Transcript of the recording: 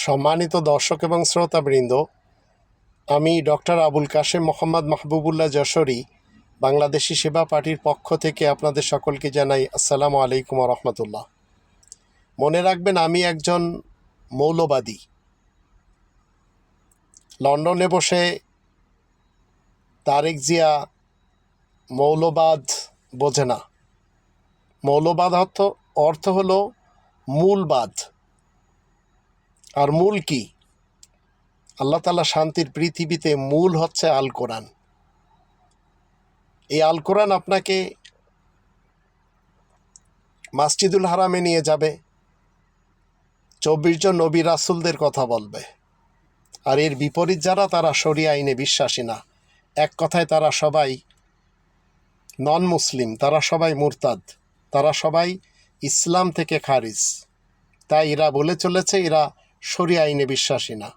সম্মানিত দর্শক এবং শ্রোতাবৃন্দ, আমি ডক্টর আবুল কাশেম মোহাম্মদ মাহবুবুল্লাহ যশোরী বাংলাদেশি সেবা পার্টির পক্ষ থেকে আপনাদের সকলকে জানাই আসসালামু আলাইকুম রহমতুল্লাহ। মনে রাখবেন, আমি একজন মৌলবাদী। লন্ডনে বসে তারেক জিয়া মৌলবাদ বোঝে না। মৌলবাদ অর্থ হলো মূলবাদ। আর মূল কি? আল্লাহ তাআলা শান্তির পৃথিবীতে মূল হচ্ছে আল কোরআন। এই আল কোরআন আপনাকে মাসজিদুল হারামে নিয়ে যাবে, 24 জন নবী রাসূলদের কথা বলবে। আর এর বিপরীত যারা, তারা শরিয়া আইনে বিশ্বাসী না। এক কথায় তারা সবাই নন মুসলিম, তারা সবাই মুরতাদ, তারা সবাই ইসলাম থেকে খারিজ। তাই এরা বলে চলেছে এরা শরিয়া আইনে বিশ্বাসী না।